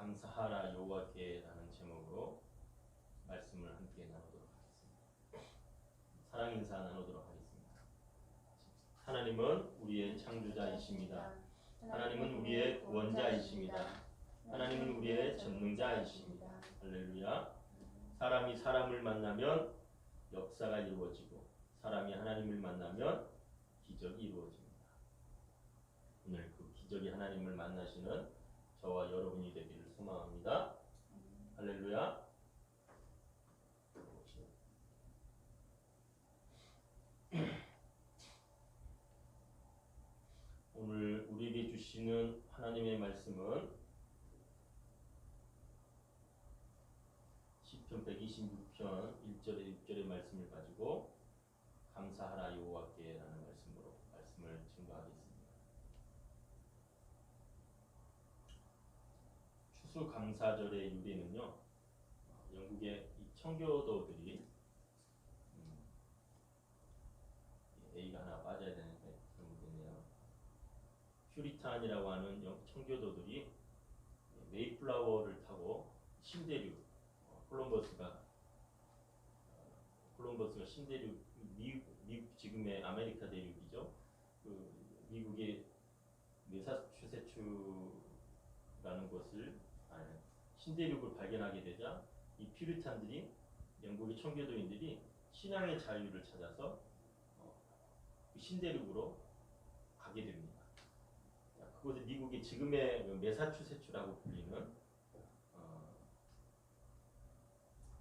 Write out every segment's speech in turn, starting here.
감사하라 여호와께라는 제목으로 말씀을 함께 나누도록 하겠습니다. 사랑 인사 나누도록 하겠습니다. 하나님은 우리의 창조자이십니다. 하나님은 우리의 구원자이십니다. 하나님은 우리의 전능자이십니다. 할렐루야. 사람이 사람을 만나면 역사가 이루어지고 사람이 하나님을 만나면 기적이 이루어집니다. 오늘 그 기적이 하나님을 만나시는 저와 여러분이 되기를 소망합니다. 할렐루야. 오늘 우리에게 주시는 하나님의 말씀은 시편 126편 1절에 6절의 말씀을 가지고 감사하라 여호와께라는 말씀으로 말씀을 증거하겠습니다. 추수감사절의 유래는요, 영국의 이 청교도들이 A가 하나 빠져야 되는데 잘못됐네요. 퓨리탄이라고 하는 청교도들이 메이플라워를 타고 신대륙, 콜럼버스가 신대륙, 미국 지금의 아메리카 대륙이죠. 그 미국의 메사추세츠라는 곳을 신대륙을 발견하게 되자 이 퓨리탄들이 영국의 청교도인들이 신앙의 자유를 찾아서 신대륙으로 가게 됩니다. 그곳에 미국의 지금의 메사추세츠라고 불리는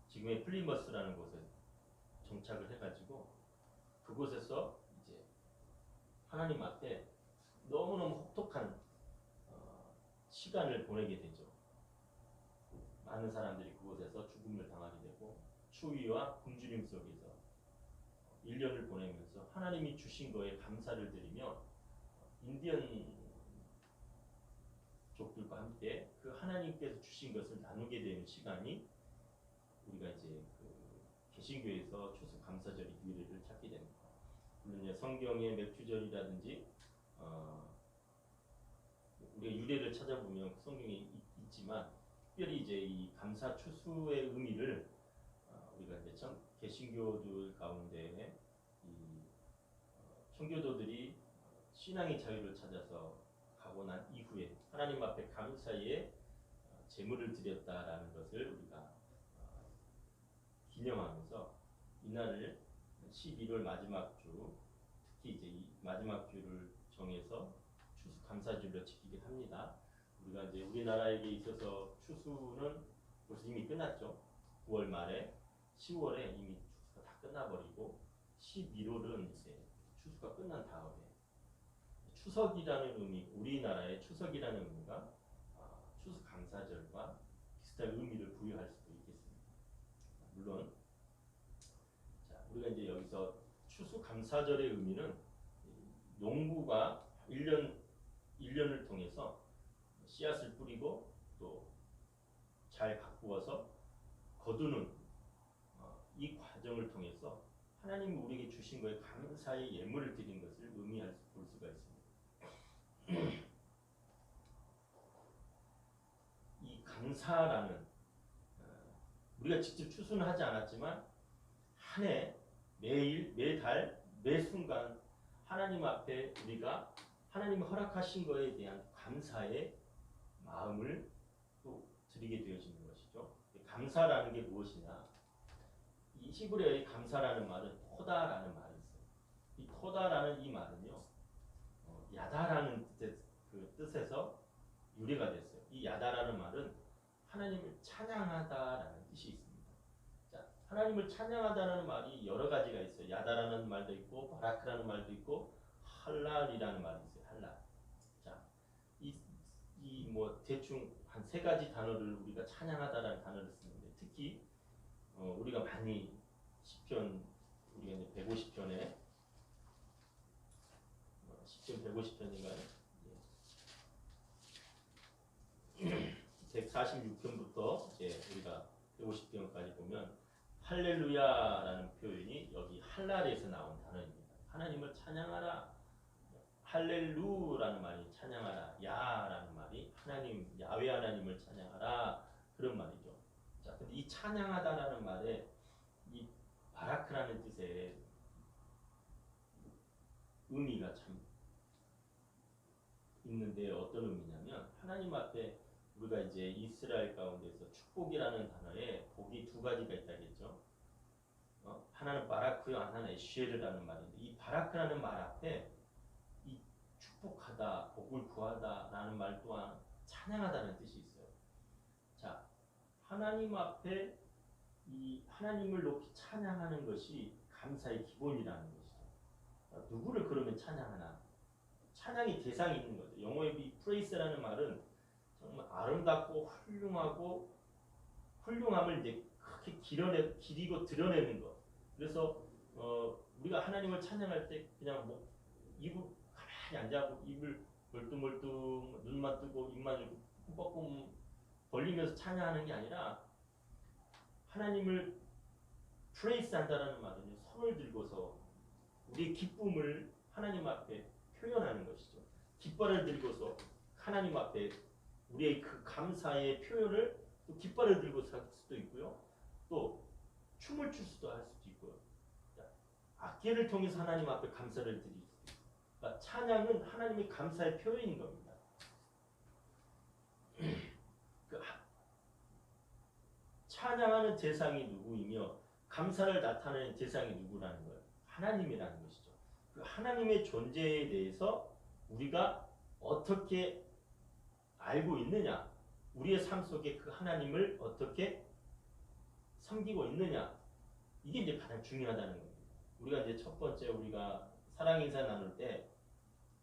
지금의 플리머스라는 곳에 정착을 해가지고 그곳에서 이제 하나님 앞에 너무너무 혹독한 시간을 보내게 되죠. 많은 사람들이 그곳에서 죽음을 당하게 되고 추위와 굶주림 속에서 1년을 보내면서 하나님이 주신 거에 감사를 드리며 인디언 족들과 함께 그 하나님께서 주신 것을 나누게 되는 시간이 우리가 이제 그 개신교에서 추수감사절의 유래를 찾게 됩니다. 물론 성경의 맥주절이라든지 우리가 유래를 찾아보면 성경에 있지만 특별히 이제 이 감사 추수의 의미를 우리가 이제 개신교들 가운데 이 청교도들이 신앙의 자유를 찾아서 가고 난 이후에 하나님 앞에 감사의 제물을 드렸다라는 것을 우리가 기념하면서 이날을 11월 마지막 주, 특히 이제 이 마지막 주를 정해서 추수감사주로 지키게 합니다. 우리가 이제 우리나라에게 있어서 추수는 벌써 이미 끝났죠. 9월 말에 10월에 이미 추수가 다 끝나버리고 11월은 이제 추수가 끝난 다음에 추석이라는 의미, 우리나라의 추석이라는 의미가 추수감사절과 비슷한 의미를 부여할 수도 있겠습니다. 물론 자, 우리가 이제 여기서 추수감사절의 의미는 농부가 1년을 통해서 씨앗을 뿌리고 또 잘 가꾸어서 거두는 이 과정을 통해서 하나님이 우리에게 주신 거에 감사의 예물을 드린 것을 볼 수가 있습니다. 이 감사라는 우리가 직접 추수는 하지 않았지만 한 해, 매일, 매달, 매 순간 하나님 앞에 우리가 하나님이 허락하신 것에 대한 감사의 마음을 또 드리게 되어지는 것이죠. 감사라는 게 무엇이냐? 이 히브리어의 감사라는 말은 토다라는 말이 있어요. 이 토다라는 이 말은요, 야다라는 뜻에서 유래가 됐어요. 이 야다라는 말은 하나님을 찬양하다라는 뜻이 있습니다. 자, 하나님을 찬양하다라는 말이 여러 가지가 있어요. 야다라는 말도 있고, 바라크라는 말도 있고, 할랄이라는 말이 있어요. 할랄. 자, 대충 한 세 가지 단어를 우리가 찬양하다라는 단어를 쓰는데, 특히 우리가 많이 시편, 우리가 이제 150편에 시편 150편인가요? 146편부터 이제 우리가 150편까지 보면 할렐루야라는 표현이 여기 할랄에서 나온 단어입니다. 하나님을 찬양하라. 할렐루라는 말이 찬양하라. 야라는 말이 하나님, 야훼 하나님을 찬양하라 그런 말이죠. 자, 근데 이 찬양하다라는 말에 이 바라크라는 뜻의 의미가 참 있는데 어떤 의미냐면 하나님 앞에 우리가 이제 이스라엘 가운데서 축복이라는 단어에 복이 두 가지가 있다겠죠. 하나는 바라크요, 하나는 에쉬에르라는 말인데 이 바라크라는 말 앞에 이 축복하다, 복을 구하다라는 말 또한 찬양하다는 뜻이 있어요. 자, 하나님 앞에 이 하나님을 높이 찬양하는 것이 감사의 기본이라는 것이죠. 누구를 그러면 찬양하나? 찬양이 대상이 있는 거죠. 영어의 이 프레이스라는 말은 정말 아름답고 훌륭하고 훌륭함을 이제 크게 기리고 드러내는 것. 그래서 우리가 하나님을 찬양할 때 그냥 뭐 입을 가만히 앉아고 입을 멀뚱멀뚱 눈만 뜨고 입만 꾹꾹 벌리면서 찬양하는 게 아니라 하나님을 프레이스 한다라는 말은 손을 들고서 우리의 기쁨을 하나님 앞에 표현하는 것이죠. 깃발을 들고서 하나님 앞에 우리의 그 감사의 표현을 또 깃발을 들고서 할 수도 있고요. 또 춤을 출 수도 할 수도 있고요. 악기를 통해서 하나님 앞에 감사를 드릴 수도 있고. 그러니까 찬양은 하나님의 감사의 표현인 겁니다. 그 찬양하는 대상이 누구이며 감사를 나타내는 대상이 누구라는 거예요. 하나님이라는 것이죠. 그 하나님의 존재에 대해서 우리가 어떻게 알고 있느냐, 우리의 삶 속에 그 하나님을 어떻게 섬기고 있느냐, 이게 이제 가장 중요하다는 겁니다. 우리가 이제 첫 번째 우리가 사랑 인사 나눌 때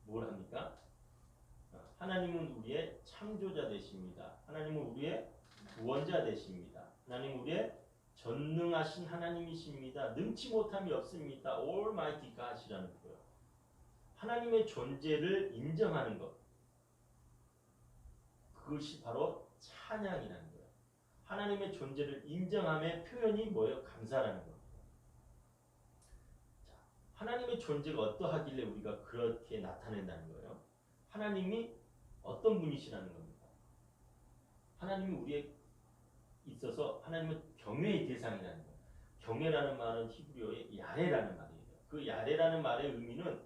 뭘 합니까? 하나님은 우리의 창조자 되십니다. 하나님은 우리의 구원자 되십니다. 하나님은 우리의 전능하신 하나님이십니다. 능치 못함이 없습니다. Almighty God이라는 거예요. 하나님의 존재를 인정하는 것. 그것이 바로 찬양이라는 거예요. 하나님의 존재를 인정함의 표현이 뭐예요? 감사라는 겁니다. 자, 하나님의 존재가 어떠하길래 우리가 그렇게 나타낸다는 거예요? 하나님이 어떤 분이시라는 겁니다. 하나님이 우리에 있어서 하나님은 경외의 대상이라는 거예요. 경외라는 말은 히브리어의 야레라는 말이에요. 그 야레라는 말의 의미는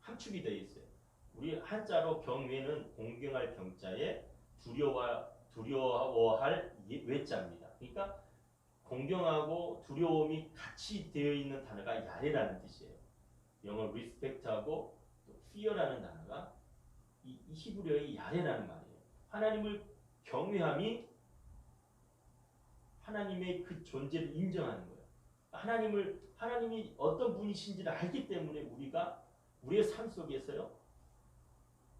함축이 되어 있어요. 우리 한자로 경외는 공경할 경자에 두려워할 외자입니다. 그러니까 공경하고 두려움이 같이 되어 있는 단어가 야레라는 뜻이에요. 영어 respect하고 또 fear라는 단어가 이 히브리어의 야레라는 말이에요. 하나님을 경외함이 하나님의 그 존재를 인정하는 거예요. 하나님이 어떤 분이신지를 알기 때문에 우리가 우리의 삶 속에서요,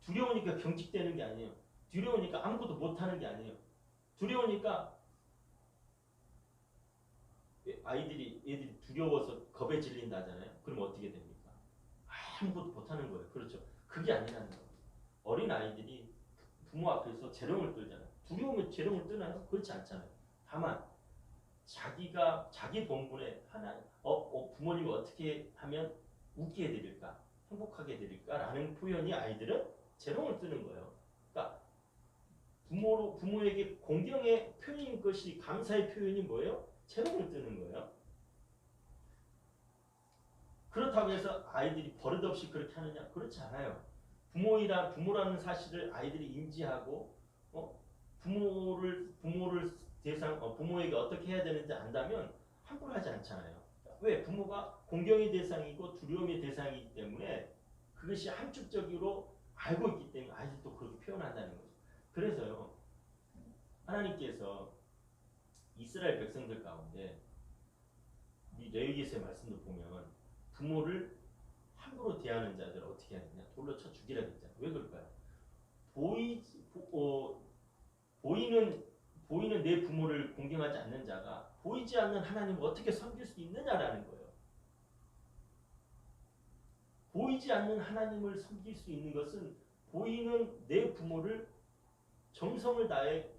두려우니까 경직되는 게 아니에요. 두려우니까 아무것도 못하는 게 아니에요. 두려우니까 애들이 두려워서 겁에 질린다잖아요. 그럼 어떻게 됩니까? 아무것도 못하는 거예요. 그렇죠. 그게 아니라는 거예요. 어린 아이들이 부모 앞에서 재롱을 떨잖아요. 두려우면 재롱을 뜨나요? 그렇지 않잖아요. 다만 자기 본분에 부모님이 어떻게 하면 웃게 해드릴까, 행복하게 해드릴까라는 표현이 아이들은 재롱을 뜨는 거예요. 그러니까 부모에게 공경의 표현인 것이 감사의 표현이 뭐예요? 재롱을 뜨는 거예요. 그렇다고 해서 아이들이 버릇없이 그렇게 하느냐? 그렇지 않아요. 부모라는 사실을 아이들이 인지하고 부모를 부모에게 어떻게 해야 되는지 안다면 함부로 하지 않잖아요. 왜? 부모가 공경의 대상이고 두려움의 대상이기 때문에 그것이 함축적으로 알고 있기 때문에 아이들도 그렇게 표현한다는 거죠. 그래서요, 하나님께서 이스라엘 백성들 가운데 이 레위기서의 말씀도 보면 부모를 함부로 대하는 자들을 어떻게 해야 되냐? 돌로 쳐 죽이라 그랬잖아요. 왜 그럴까요? 보이는 내 부모를 공경하지 않는 자가 보이지 않는 하나님을 어떻게 섬길 수 있느냐라는 거예요. 보이지 않는 하나님을 섬길 수 있는 것은 보이는 내 부모를 정성을 다해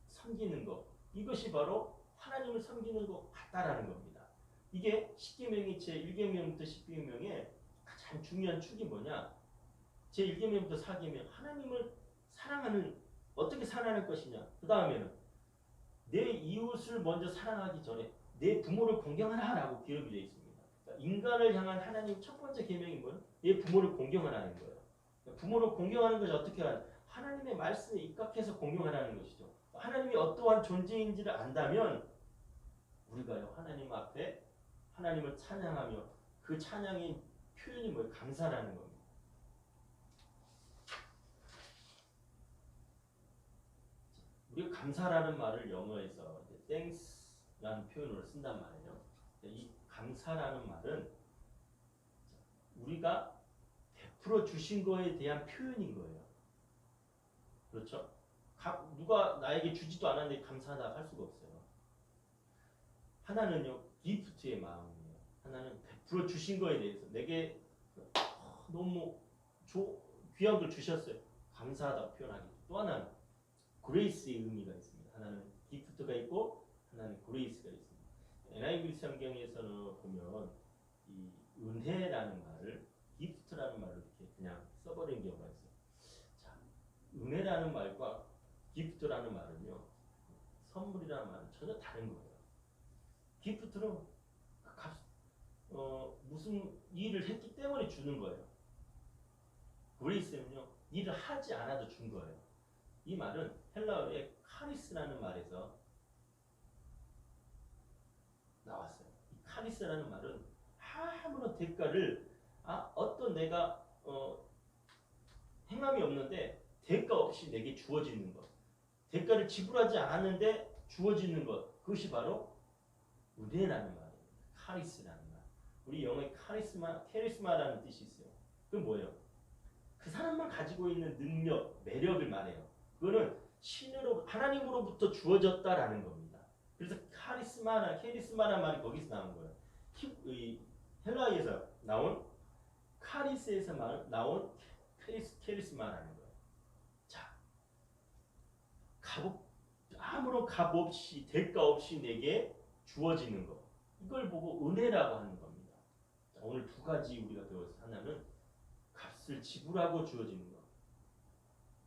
섬기는 것. 이것이 바로 하나님을 섬기는 것 같다라는 겁니다. 이게 십계명의 제1계명부터 10계명의 가장 중요한 축이 뭐냐? 제1계명부터 4계명 하나님을 사랑하는 어떻게 살아갈 것이냐. 그 다음에는 내 이웃을 먼저 사랑하기 전에 내 부모를 공경하라라고 기록이 되어 있습니다. 그러니까 인간을 향한 하나님 첫 번째 계명이 뭐예요? 내 부모를 공경하라는 거예요. 그러니까 부모를 공경하는 것이 어떻게 하는? 하나님의 말씀에 입각해서 공경하라는 것이죠. 하나님이 어떠한 존재인지를 안다면 우리가요 하나님 앞에 하나님을 찬양하며 그 찬양의 표현이 뭐예요? 감사라는 겁니다. 우리가 감사라는 말을 영어에서 thanks라는 표현으로 쓴단 말이에요. 이 감사라는 말은 우리가 베풀어 주신 거에 대한 표현인 거예요. 그렇죠? 누가 나에게 주지도 않았는데 감사하다 할 수가 없어요. 하나는요 기프트의 마음이에요. 하나는 베풀어 주신 거에 대해서 내게 너무 귀한 걸 주셨어요. 감사하다 표현하기. 또 하나는 그레이스의 의미가 있습니다. 하나는 기프트가 있고 하나는 그레이스가 있습니다. NIV 성경에서는 보면 이 은혜라는 말을 기프트라는 말로 이렇게 그냥 써버린 경우가 있어요. 자, 은혜라는 말과 기프트라는 말은요 선물이라는 말은 전혀 다른 거예요. 기프트는 무슨 일을 했기 때문에 주는 거예요. 그레이스는요 일을 하지 않아도 준 거예요. 이 말은 헬라어의 카리스라는 말에서 나왔어요. 이 카리스라는 말은 아무런 대가를 어떤 내가 행함이 없는데 대가 없이 내게 주어지는 것, 대가를 지불하지 않았는데 주어지는 것, 그것이 바로 은혜라는 말이에요. 카리스라는 말. 우리 영어에 카리스마라는 뜻이 있어요. 그건 뭐예요? 그 사람만 가지고 있는 능력, 매력을 말해요. 그거는 하나님으로부터 주어졌다라는 겁니다. 그래서 케리스마라는 말이 거기서 나온 거예요. 헬라어에서 나온 카리스에서 나온 케리스마라는 거예요. 자, 아무런 값 없이 대가 없이 내게 주어지는 것. 이걸 보고 은혜라고 하는 겁니다. 자, 오늘 두 가지 우리가 배웠어요. 하나는 값을 지불하고 주어지는 것.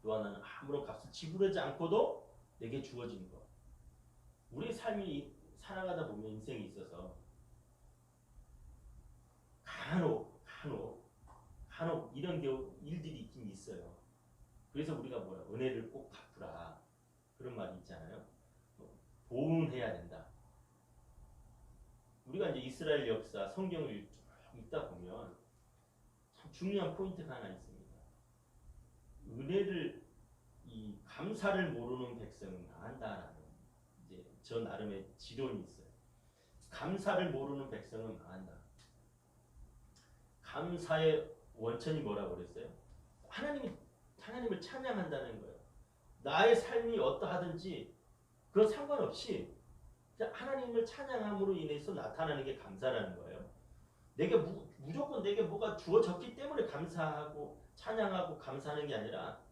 또 하나는 아무런 값을 지불하지 않고도 내게 주어지는 것. 우리 삶이 살아가다 보면 인생에 있어서 간혹 이런 일들이 있긴 있어요. 그래서 우리가 은혜를 꼭 갚으라 그런 말이 있잖아요. 보응해야 된다. 우리가 이제 이스라엘 역사 성경을 쭉 읽다 보면 참 중요한 포인트가 하나 있습니다. 은혜를 감사를 모르는 백성은 망한다라는 이제 저 나름의 지론이 있어요. 감사를 모르는 백성은 망한다. 감사의 원천이 뭐라고 그랬어요? 하나님을 찬양한다는 거예요. 나의 삶이 어떠하든지 그건 상관없이 하나님을 찬양함으로 인해서 나타나는 게 감사라는 거예요. 무조건 내게 뭐가 주어졌기 때문에 감사하고 찬양하고 감사하는 게 아니라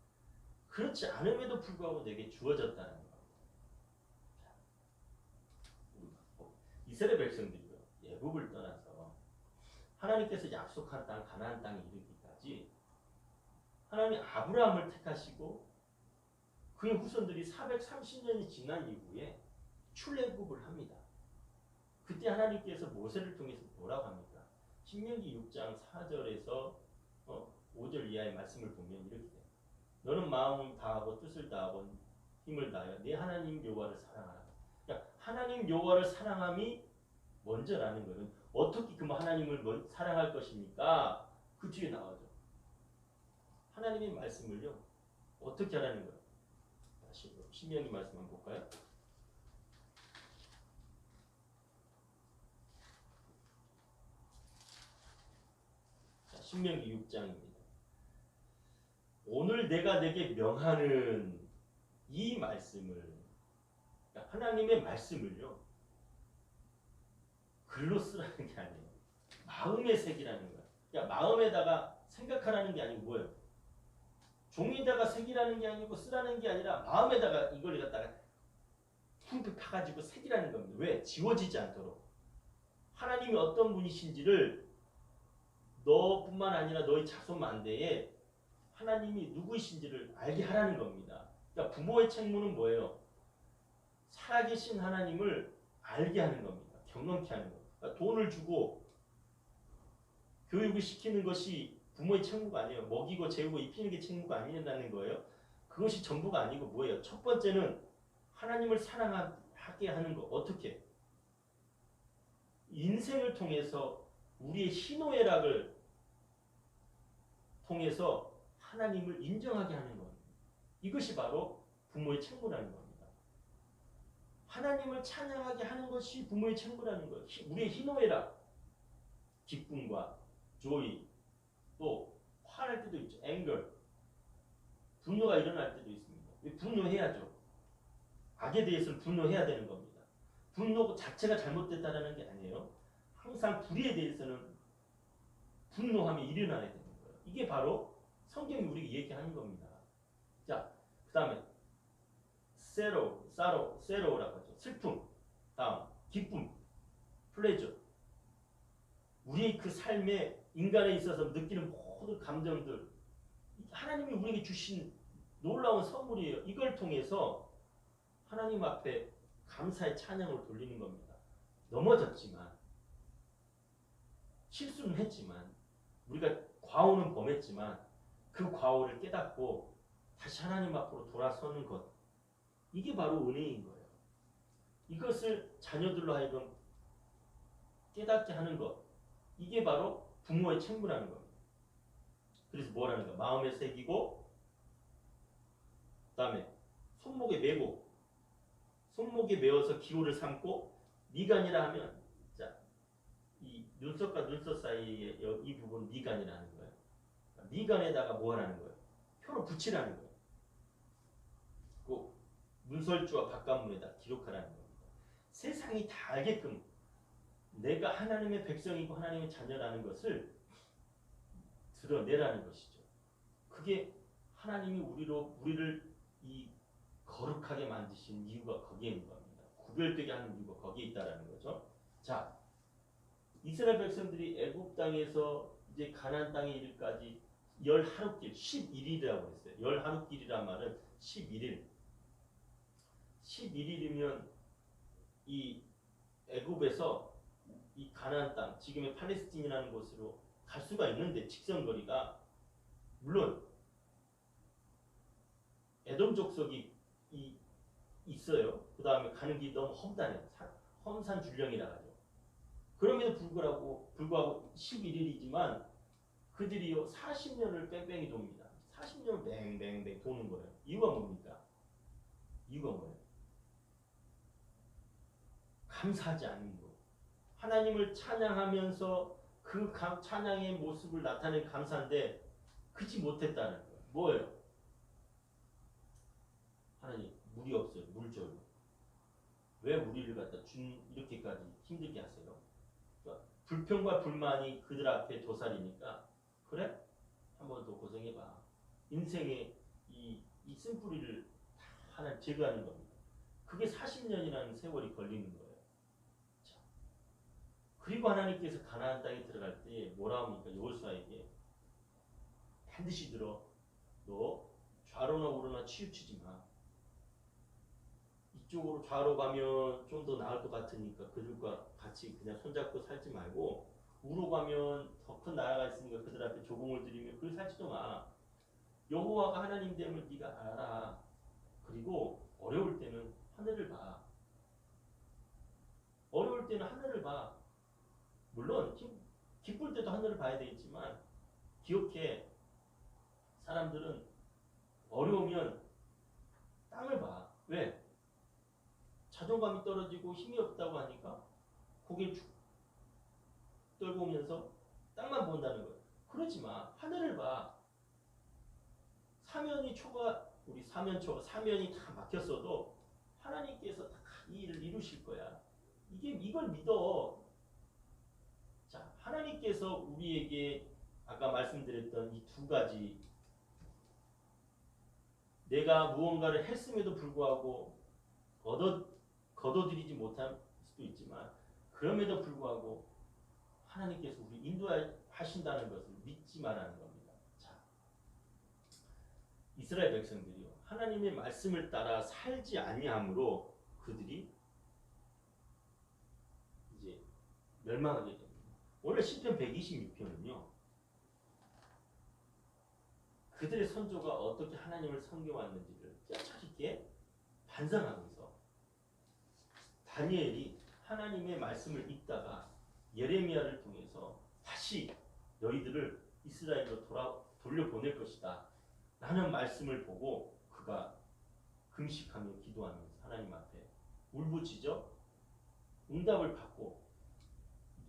그렇지 않음에도 불구하고 내게 주어졌다는 거예요. 이스라엘 백성들이요 애굽을 떠나서 하나님께서 약속한 땅 가나안 땅에 이르기까지 하나님 아브라함을 택하시고 그의 후손들이 430년이 지난 이후에 출애굽을 합니다. 그때 하나님께서 모세를 통해서 뭐라고 합니까? 신명기 6장 4절에서 5절 이하의 말씀을 보면 이렇게 돼요. 너는 마음을 다하고 뜻을 다하고 힘을 다하여 내 하나님 여호와를 사랑하라. 그러니까 하나님 여호와를 사랑함이 먼저라는 것은 어떻게 그 하나님을 사랑할 것입니까? 그 뒤에 나와죠. 하나님의 말씀을요 어떻게 하라는 거예요? 다시 신명기 말씀 한번 볼까요? 자, 신명기 6장입니다. 오늘 내가 내게 명하는 이 말씀을 그러니까 하나님의 말씀을요 글로 쓰라는 게 아니에요. 마음에 새기라는 거예요. 그러니까 마음에다가 생각하라는 게 아니고 뭐예요? 종이에다가 새기라는 게 아니고 쓰라는 게 아니라 마음에다가 이걸 갖다가 쿵쿵 파가지고 새기라는 겁니다. 왜? 지워지지 않도록. 하나님이 어떤 분이신지를 너뿐만 아니라 너희 자손 만대에 하나님이 누구이신지를 알게 하라는 겁니다. 그러니까 부모의 책무는 뭐예요? 살아계신 하나님을 알게 하는 겁니다. 경험케 하는 겁니다. 그러니까 돈을 주고 교육을 시키는 것이 부모의 책무가 아니에요. 먹이고 재우고 입히는 게 책무가 아니라는 거예요. 그것이 전부가 아니고 뭐예요? 첫 번째는 하나님을 사랑하게 하는 거. 어떻게? 인생을 통해서 우리의 희노애락을 통해서 하나님을 인정하게 하는 겁니다. 이것이 바로 부모의 책무라는 겁니다. 하나님을 찬양하게 하는 것이 부모의 책무라는 거예요. 우리의 희노애락, 기쁨과 조이, 또 화날 때도 있죠. anger, 분노가 일어날 때도 있습니다. 분노해야죠. 악에 대해서는 분노해야 되는 겁니다. 분노 자체가 잘못됐다는 게 아니에요. 항상 불의에 대해서는 분노함이 일어나야 되는 거예요. 이게 바로 성경이 우리에게 얘기하는 겁니다. 자, 그 다음에 세로라고 하죠. 슬픔, 다음 기쁨, 플레저. 우리의 그 삶에 인간에 있어서 느끼는 모든 감정들, 하나님이 우리에게 주신 놀라운 선물이에요. 이걸 통해서 하나님 앞에 감사의 찬양을 돌리는 겁니다. 넘어졌지만, 실수는 했지만, 우리가 과오는 범했지만 그 과오를 깨닫고 다시 하나님 앞으로 돌아서는 것, 이게 바로 은혜인 거예요. 이것을 자녀들로 하여금 깨닫게 하는 것, 이게 바로 부모의 책무라는 겁니다. 그래서 뭐라는 거? 마음에 새기고, 그 다음에 손목에 메고, 손목에 메어서 기호를 삼고, 미간이라 하면, 자, 이 눈썹과 눈썹 사이에 이 부분 미간이라는 거예요. 미간에다가 뭐 하라는 거예요? 표를 붙이라는 거예요. 그 문설주와 바깥문에다 기록하라는 겁니다. 세상이 다 알게끔 내가 하나님의 백성이고 하나님의 자녀라는 것을 드러내라는 것이죠. 그게 하나님이 우리를 이 거룩하게 만드신 이유가 거기에 있는 겁니다. 구별되게 하는 이유가 거기에 있다라는 거죠. 자, 이스라엘 백성들이 애굽 땅에서 이제 가나안 땅에 이르기까지 10하루길, 11일이라고 했어요. 10하루길이란 말은 11일. 11일이면 이 애굽에서 이 가나안 땅, 지금의 팔레스틴이라는 곳으로 갈 수가 있는데, 직선거리가, 물론 에돔 족속이 있어요. 그 다음에 가는 길이 너무 험단해요. 험산 줄령이라 하죠. 그럼에도 불구하고 11일이지만 그들이요 40년을 뺑뺑이 돕니다. 40년을 뱅뱅뱅 도는 거예요. 이유가 뭡니까? 이유가 뭐예요? 감사하지 않는 거. 하나님을 찬양하면서 그 찬양의 모습을 나타낸 감사인데 그치 못했다는 거예요. 뭐예요? 하나님, 물이 없어요. 물절로. 왜 우리를 갖다 이렇게까지 힘들게 하세요? 그러니까 불평과 불만이 그들 앞에 도살이니까, 그래? 한 번 더 고생해봐. 인생의 이 쓴뿌리를 다 하나 제거하는 겁니다. 그게 40년이라는 세월이 걸리는 거예요. 자, 그리고 하나님께서 가나안 땅에 들어갈 때 뭐라 합니까? 여호수아에게 반드시 들어. 너 좌로나 우로나 치우치지 마. 이쪽으로 좌로 가면 좀 더 나을 것 같으니까 그들과 같이 그냥 손잡고 살지 말고, 우로 가면 더 큰 나라가 있으니까 그들 앞에 조공을 드리며 그걸 살지도 마. 여호와가 하나님 됨을 네가 알아. 그리고 어려울 때는 하늘을 봐. 어려울 때는 하늘을 봐. 물론 기쁠 때도 하늘을 봐야 되겠지만 기억해. 사람들은 어려우면 땅을 봐. 왜? 자존감이 떨어지고 힘이 없다고 하니까 고개를 쭉 떨고 오면서 땅만 본다는 거예요. 그러지 마. 하늘을 봐. 우리 사면이 다 막혔어도 하나님께서 다 이 일을 이루실 거야. 이걸 믿어. 자, 하나님께서 우리에게 아까 말씀드렸던 이 두 가지, 내가 무언가를 했음에도 불구하고 거둬들이지 못할 수도 있지만 그럼에도 불구하고 하나님께서 우리 인도하신다는 것을 믿지 말라는 겁니다. 자, 이스라엘 백성들이요, 하나님의 말씀을 따라 살지 아니함으로 그들이 이제 멸망하게 됩니다. 원래 시편 126편은요. 그들의 선조가 어떻게 하나님을 섬겨왔는지를 뼈저리 있게 반성하면서 다니엘이 하나님의 말씀을 읽다가 예레미야를 통해서 다시 너희들을 이스라엘로 돌려보낼 것이다 라는 말씀을 보고 그가 금식하며 기도하면서 하나님 앞에 울부짖어 응답을 받고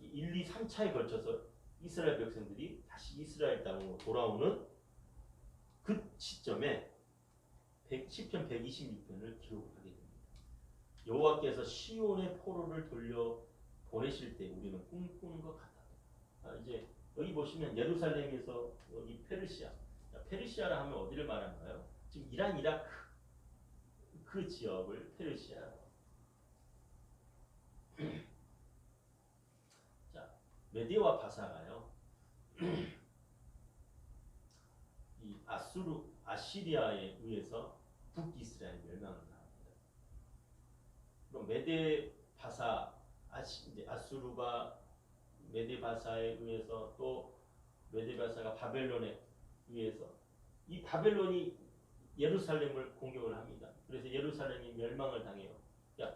1, 2, 3차에 걸쳐서 이스라엘 백성들이 다시 이스라엘 땅으로 돌아오는 그 시점에 시편 126편을 기록하게 됩니다. 여호와께서 시온의 포로를 돌려 보내실 때 우리는 꿈꾸는 것 같다. 이제 여기 보시면 예루살렘에서 이 페르시아라 하면 어디를 말하나요? 지금 이란, 이라크 그 지역을 페르시아라고. 자, 메데와 바사가요. 이 아시리아에 의해서 북이스라엘 멸망을 당합니다. 그럼 메데 바사 아수르가 메데 바사에 의해서 또 메데 바사가 바벨론에 의해서 이 바벨론이 예루살렘을 공격을 합니다. 그래서 예루살렘이 멸망을 당해요.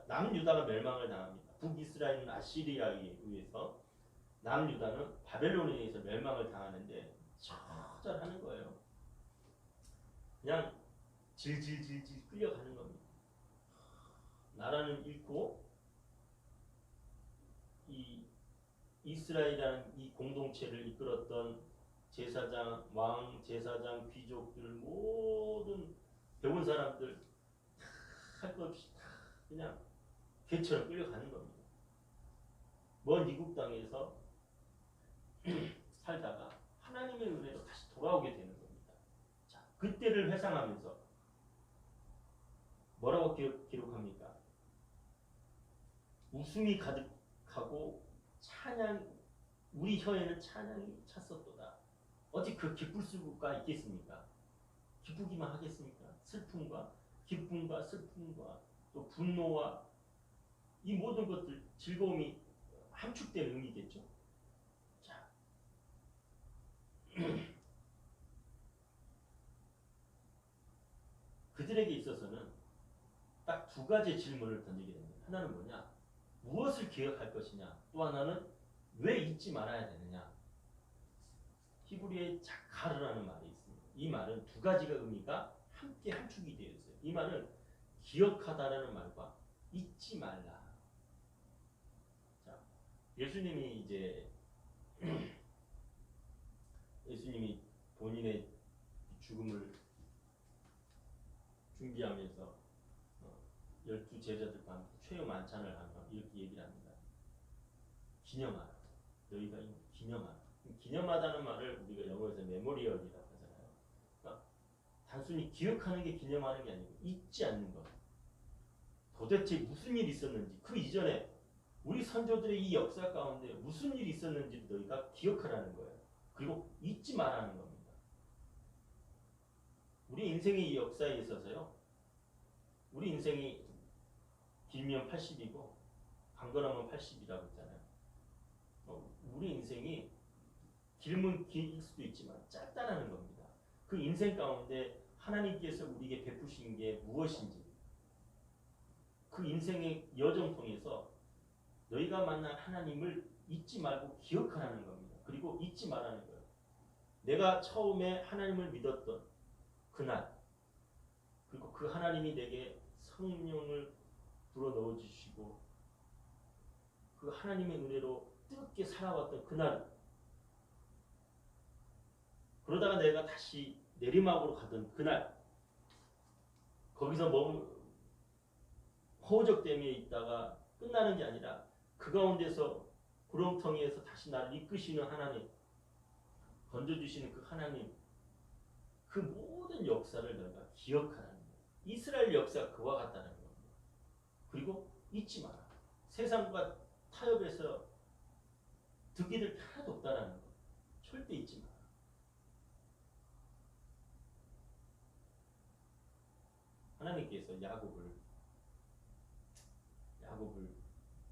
남유다가 멸망을 당합니다. 북이스라엘은 아시리아에 의해서, 남유다는 바벨론에 의해서 멸망을 당하는데 처절하는 거예요. 그냥 질질질질 끌려가는 겁니다. 나라는 잃고 이 이스라엘이라는 이 공동체를 이끌었던 제사장, 왕, 제사장, 귀족들, 모든 배운 사람들 할 것 없이 다 그냥 개처럼 끌려가는 겁니다. 먼 미국 땅에서 살다가 하나님의 은혜로 다시 돌아오게 되는 겁니다. 자, 그때를 회상하면서 뭐라고 기록합니까? 웃음이 가득하고 찬양, 우리 혀에는 찬양이 찼었도다. 어찌 그 기쁠 수가 있겠습니까? 기쁘기만 하겠습니까? 슬픔과 기쁨과 슬픔과 또 분노와 이 모든 것들, 즐거움이 함축된 의미겠죠. 자, 그들에게 있어서는 딱 두 가지 질문을 던지게 됩니다. 하나는 뭐냐? 무엇을 기억할 것이냐? 또 하나는 왜 잊지 말아야 되느냐? 히브리어에 자카르라는 말이 있습니다. 이 말은 두 가지가 의미가 함께 함축이 되어 있어요. 이 말은 기억하다라는 말과 잊지 말라. 자, 예수님이 본인의 죽음을 준비하면서 12 제자들과 함께 최후 만찬을 하며 이렇게 얘기를 합니다. 기념하라. 너희가 기념하라. 기념하다는 말을 우리가 영어에서 메모리얼이라고 하잖아요. 그러니까 단순히 기억하는 게 기념하는 게 아니고 잊지 않는 것. 도대체 무슨 일이 있었는지, 그 이전에 우리 선조들의 이 역사 가운데 무슨 일이 있었는지 너희가 기억하라는 거예요. 그리고 잊지 말라는 겁니다. 우리 인생의 이 역사에 있어서요. 우리 인생이 길면 80이고 강건하면 80이라고 했잖아요. 우리 인생이 길면 길 수도 있지만 짧다라는 겁니다. 그 인생 가운데 하나님께서 우리에게 베푸신 게 무엇인지, 그 인생의 여정 통해서 너희가 만난 하나님을 잊지 말고 기억하라는 겁니다. 그리고 잊지 말라는 거예요. 내가 처음에 하나님을 믿었던 그날, 그리고 그 하나님이 내게 성령을 불어넣어 주시고 그 하나님의 은혜로 뜨겁게 살아왔던 그날, 그러다가 내가 다시 내리막으로 가던 그날, 거기서 허우적댐에 있다가 끝나는 게 아니라 그 가운데서 구렁텅이에서 다시 나를 이끄시는 하나님, 건져주시는 그 하나님, 그 모든 역사를 너희가 기억하라는 거예요. 이스라엘 역사가 그와 같다는 겁니다. 그리고 잊지 마라. 세상과 타협해서 듣게 될 게 하나도 없다는 거. 절대 잊지 마라. 하나님께서 야곱을 야곱을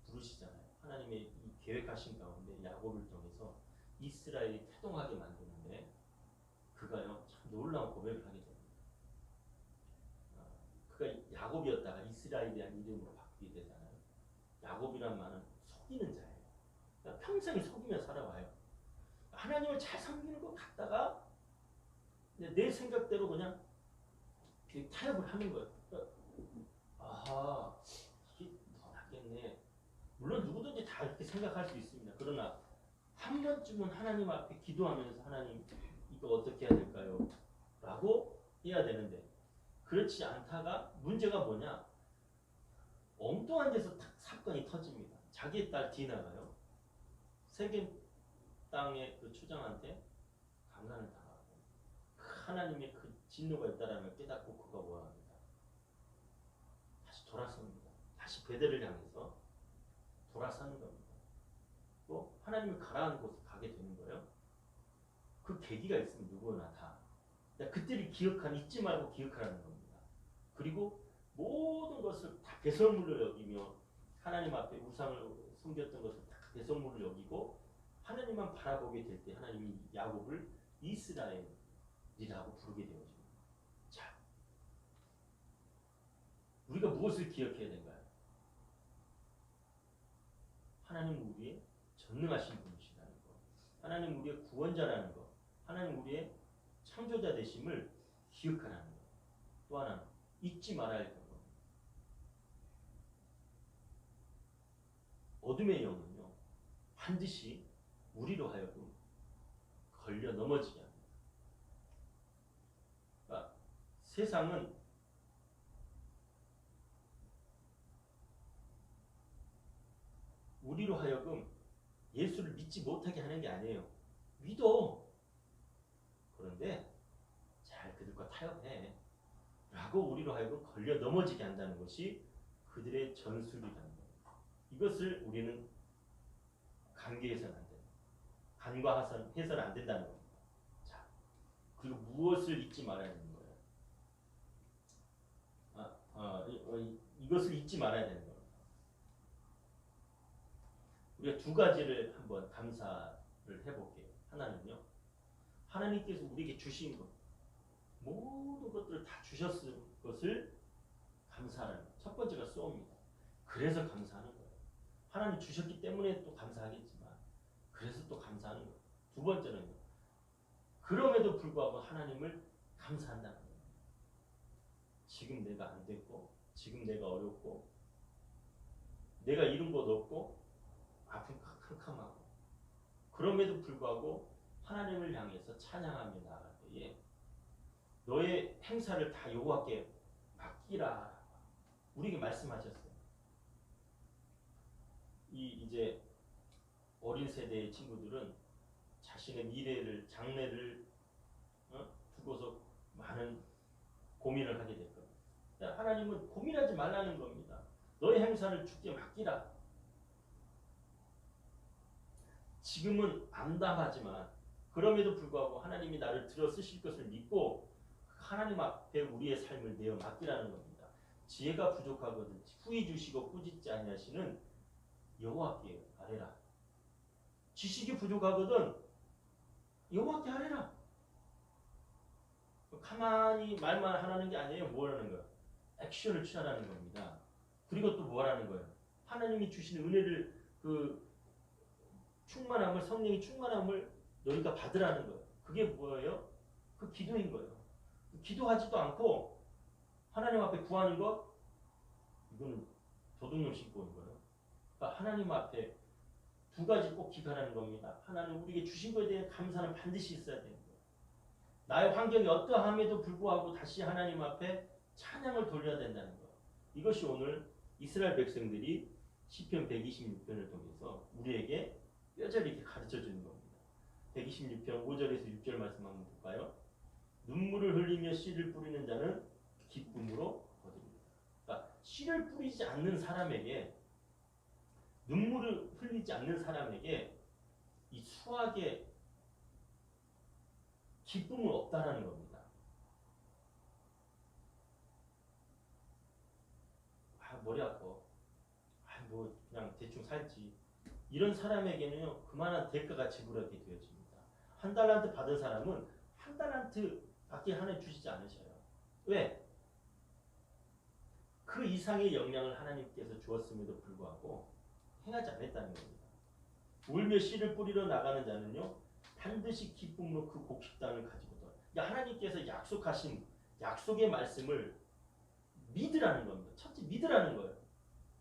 부르시잖아요. 하나님의 이 계획하신 가운데 야곱을 통해서 이스라엘이 태동하게 만드는데 그가요 참 놀라운 고백을 하게 됩니다. 그가 야곱이었다가 이스라엘이라는 이름으로 바뀌게 되잖아요. 야곱이란 말은 속이는 자예요. 그러니까 평생 속이며 살아와요. 하나님을 잘 섬기는 것 같다가 내 생각대로 그냥 타협을 하는 거예요. 아하, 이게 더 낫겠네. 물론 누구든지 다 이렇게 생각할 수 있습니다. 그러나 한 번쯤은 하나님 앞에 기도하면서 하나님 이거 어떻게 해야 될까요? 라고 해야 되는데 그렇지 않다가 문제가 뭐냐? 엉뚱한 데서 사건이 터집니다. 자기의 딸 디나가요. 세겜 땅의 그 추장한테 강간을 당하고 하나님의 그 진노가 있다는 걸 깨닫고 그가 뭐합니다. 다시 돌아섭니다. 다시 베델을 향해서 돌아서는 겁니다. 또 하나님을 가라앉은 곳에 가게 되는 거예요. 그 계기가 있으면 누구나 다. 그때를 잊지 말고 기억하라는 겁니다. 그리고 모든 것을 다 배설물로 여기며 하나님 앞에 우상을 섬겼던 것을 다 배설물로 여기고 하나님만 바라보게 될 때 하나님이 야곱을 이스라엘이라고 부르게 되어집니다. 자, 우리가 무엇을 기억해야 된가요? 하나님 우리의 전능하신 분이시라는 것, 하나님 우리의 구원자라는 것, 하나님 우리의 창조자 되심을 기억하라는 것. 또 하나는 잊지 말아야 할 것. 어둠의 영은요 반드시 우리로 하여금 걸려 넘어지게 합니다. 그러니까 세상은 우리로 하여금 예수를 믿지 못하게 하는 게 아니에요. 믿어. 그런데 잘 그들과 타협해. 라고 우리로 하여금 걸려 넘어지게 한다는 것이 그들의 전술이라는 거예요. 이것을 우리는 간과해서는 안 된다. 간과해서는 안 된다는 겁니다. 자, 그리고 무엇을 잊지 말아야 되는 거예요? 이것을 잊지 말아야 되는 겁니다. 우리가 두 가지를 한번 감사를 해볼게요. 하나는요, 하나님께서 우리에게 주신 것, 모든 것들을 다 주셨을 것을 감사하는 것. 첫 번째가 쏘입니다. 그래서 감사하는 거예요. 하나님 주셨기 때문에 또 감사하겠지만 그래서 또 감사하는 거예요. 두 번째는요. 그럼에도 불구하고 하나님을 감사한다는 거예요. 지금 내가 안 됐고 지금 내가 어렵고 내가 이룬 것 없고 아픔 캄캄하고 그럼에도 불구하고 하나님을 향해서 찬양하며 나아갈 때에 너의 행사를 다 여호와께 맡기라. 우리에게 말씀하셨어요. 이제 어린 세대의 친구들은 자신의 미래를 장래를 두고서 많은 고민을 하게 될 겁니다. 하나님은 고민하지 말라는 겁니다. 너의 행사를 주께 맡기라. 지금은 암담하지만 그럼에도 불구하고 하나님이 나를 들어 쓰실 것을 믿고 하나님 앞에 우리의 삶을 내어 맡기라는 겁니다. 지혜가 부족하거든 후히 주시고 꾸짖지 아니하시는 여호와께 아뢰라. 지식이 부족하거든 여호와께 아뢰라. 가만히 말만 하라는 게 아니에요. 뭐라는 거예요? 액션을 취하라는 겁니다. 그리고 또 뭐라는 거예요? 하나님이 주신 은혜를 충만함을 성령의 충만함을 너희가 받으라는 거예요. 그게 뭐예요? 그 기도인 거예요. 기도하지도 않고 하나님 앞에 구하는 것 이거는 도둑놈 신고인 거예요. 그러니까 하나님 앞에 두 가지 꼭 기도하라는 겁니다. 하나님 우리에게 주신 것에 대한 감사는 반드시 있어야 되는 거예요. 나의 환경이 어떠함에도 불구하고 다시 하나님 앞에 찬양을 돌려야 된다는 거예요. 이것이 오늘 이스라엘 백성들이 시편 126편을 통해서 우리에게 뼈저리 이렇게 가르쳐 주는 겁니다. 126편 5절에서 6절 말씀 한번 볼까요? 눈물을 흘리며 씨를 뿌리는 자는 기쁨으로 거둡니다. 그러니까 씨를 뿌리지 않는 사람에게 눈물을 흘리지 않는 사람에게 이 수확의 기쁨은 없다라는 겁니다. 머리 아파. 뭐 그냥 대충 살지. 이런 사람에게는요 그만한 대가가 지불하게 되어집니다. 한 달란트 받은 사람은 한 달란트 밖에 하나님 주시지 않으셔요. 왜? 그 이상의 역량을 하나님께서 주었음에도 불구하고 행하지 않았다는 겁니다. 울며 씨를 뿌리러 나가는 자는요 반드시 기쁨으로 그 곡식단을 가지고 돌아. 하나님께서 약속하신 약속의 말씀을 믿으라는 겁니다. 첫째 믿으라는 거예요.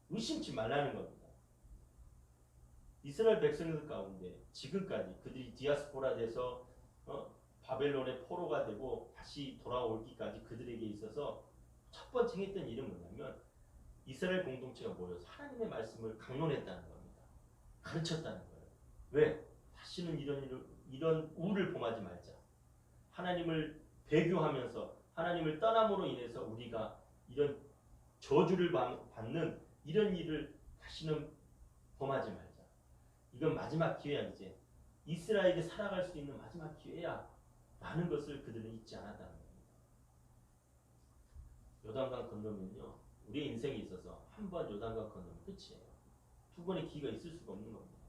의심치 말라는 겁니다. 이스라엘 백성들 가운데 지금까지 그들이 디아스포라 돼서 바벨론의 포로가 되고 다시 돌아오기까지 그들에게 있어서 첫 번째 했던 일은 뭐냐면 이스라엘 공동체가 모여서 하나님의 말씀을 강론했다는 겁니다. 가르쳤다는 거예요. 왜? 다시는 이런 우를 범하지 말자. 하나님을 배교하면서 하나님을 떠남으로 인해서 우리가 이런 저주를 받는 이런 일을 다시는 범하지 말자. 이건 마지막 기회야. 이제 이스라엘이 살아갈 수 있는 마지막 기회야 라는 것을 그들은 잊지 않았다는 겁니다. 요단강 건너면요 우리의 인생에 있어서 한 번 요단강 건너면 끝이에요. 두 번의 기회가 있을 수가 없는 겁니다.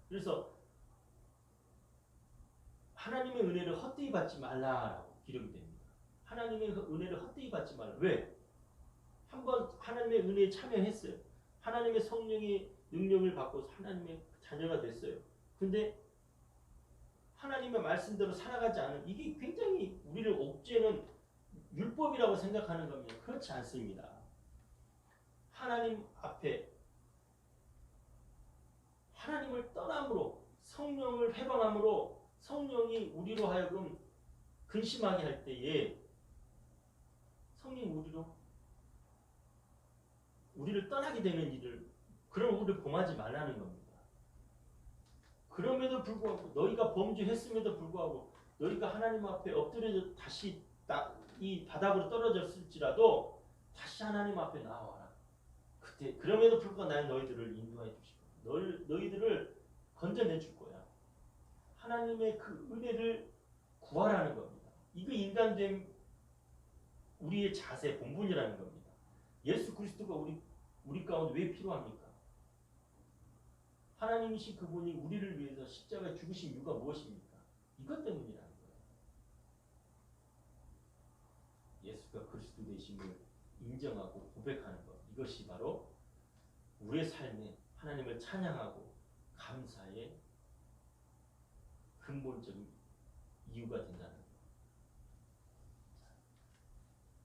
그래서 하나님의 은혜를 헛되이 받지 말라라고 기록이 됩니다. 하나님의 은혜를 헛되이 받지 말라. 왜? 한번 하나님의 은혜에 참여했어요. 하나님의 성령의 능력을 받고 하나님의 자녀가 됐어요. 근데 하나님의 말씀대로 살아가지 않은 이게 굉장히 우리를 옥죄는 율법이라고 생각하는 겁니다. 그렇지 않습니다. 하나님 앞에 하나님을 떠남으로 성령을 회방함으로 성령이 우리로 하여금 근심하게 할 때에 성령이 우리를 떠나게 되는 일을 그런 우리를 범하지 말라는 겁니다. 그럼에도 불구하고 너희가 범죄했음에도 불구하고 너희가 하나님 앞에 엎드려져 다시 이 바닥으로 떨어졌을지라도 다시 하나님 앞에 나와라. 그때 그럼에도 불구하고 나는 너희들을 인도해 주시고 너희들을 건져내 줄 거야. 하나님의 그 은혜를 구하라는 겁니다. 이거 인간된 우리의 자세 본분이라는 겁니다. 예수 그리스도가 우리 가운데 왜 필요합니까? 하나님이신 그분이 우리를 위해서 십자가에 죽으신 이유가 무엇입니까? 이것 때문이라는 거예요. 예수가 그리스도 되심을 인정하고 고백하는 것. 이것이 바로 우리의 삶에 하나님을 찬양하고 감사의 근본적인 이유가 된다는 거예요.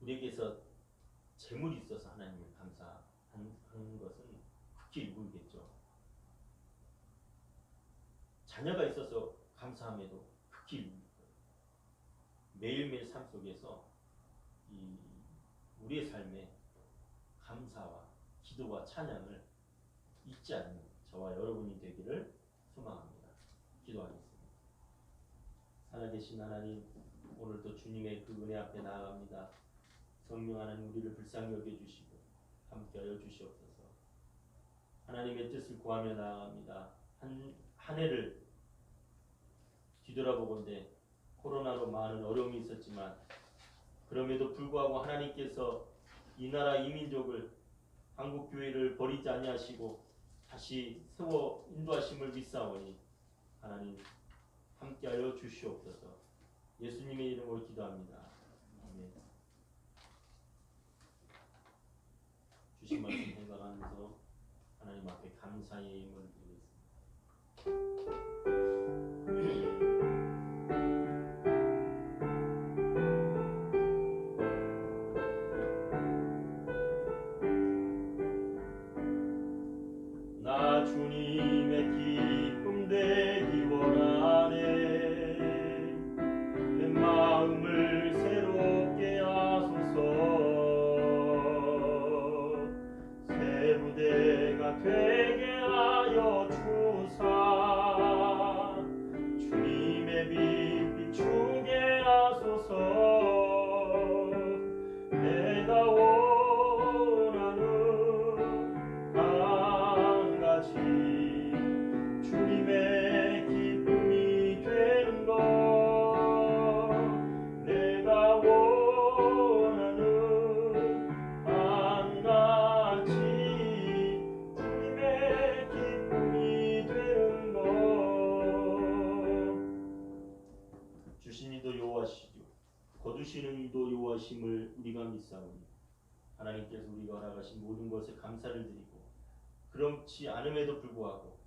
우리에게서 재물이 있어서 하나님을 감사하는 것은 극히 일부이겠죠. 자녀가 있어서 감사함에도 극히 일부일 거예요. 매일매일 삶 속에서 우리의 삶에 감사와 기도와 찬양을 잊지 않는 저와 여러분이 되기를 소망합니다. 기도하겠습니다. 살아계신 하나님, 오늘도 주님의 그 은혜 앞에 나아갑니다. 성령 하나님 우리를 불쌍히 여겨주시고 함께하여 주시옵소서. 하나님의 뜻을 구하며 나아갑니다. 한 해를 뒤돌아보건대 코로나로 많은 어려움이 있었지만 그럼에도 불구하고 하나님께서 이 나라 이민족을 한국교회를 버리지 아니하시고 다시 세워 인도하심을 믿사오니 하나님 함께하여 주시옵소서. 예수님의 이름으로 기도합니다. 아멘. 주신 말씀 생각하면서 하나님 앞에 감사의 힘을 드리겠습니다. 나 주님의 기쁨 되기 원하네. 내 마음을 새롭게 하소서. 새 부대가 되게 하여 주사. 주님의 빛 비추게 하소서. 내가 원하는 한 가지 주님의 기쁨이 되는 것. 내가 원하는 한 가지 주님의 하나님께서 우리가 허락하신 모든 것에 감사를 드리고 그렇지 않음에도 불구하고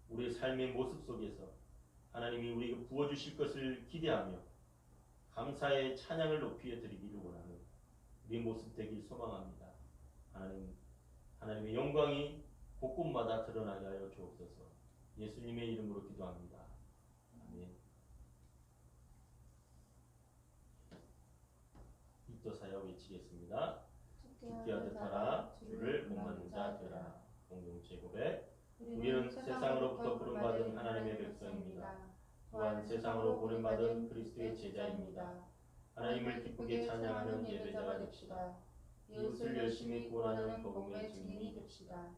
우리의 삶의 모습 속에서 하나님이 우리에게 부어주실 것을 기대하며 감사의 찬양을 높이 드리기를 원하는 우리의 모습 되길 소망합니다. 하나님의 영광이 곳곳마다 드러나게 하여 주옵소서. 예수님의 이름으로 기도합니다. 아멘. 입도사여 외치겠습니다. 죽게 하듯 하라. 주를 본받는 자 되라. 공동체 고백. 우리는 세상으로부터 부름받은 하나님의 백성입니다. 또한 세상으로 부름받은 그리스도의 제자입니다. 하나님을 기쁘게 찬양하는 예배자가 됩시다. 이웃을 열심히 구원하는 복음의 증인이 됩시다.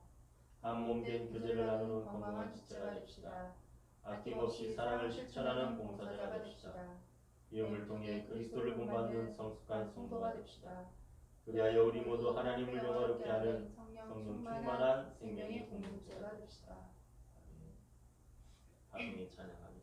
한 몸 된 교제를 나누는 건강한 지체가 됩시다. 아낌없이 사랑을 실천하는 봉사자가 됩시다. 비움을 통해 그리스도를 본받는 성숙한 성도가 됩시다. 그리하여 우리 모두 하나님을 영화롭게 하는 성령 충만한 생명의 공동체가 됩시다. 다음에 찬양하겠습니다.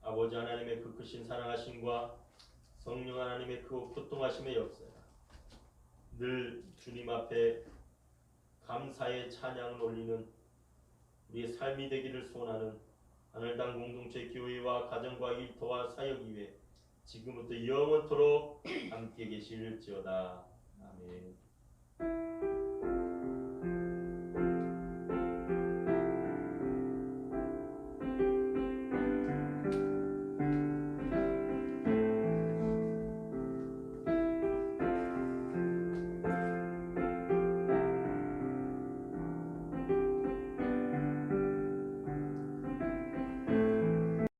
아버지 하나님의 그 크신 사랑하심과 성령 하나님의 그 교통하심의 역사가 늘 주님 앞에 감사의 찬양을 올리는 우리의 삶이 되기를 소원하는 하늘당 공동체 교회와 가정과 일터와 사역 이외 지금부터 영원토록 함께 계실지어다. 아멘.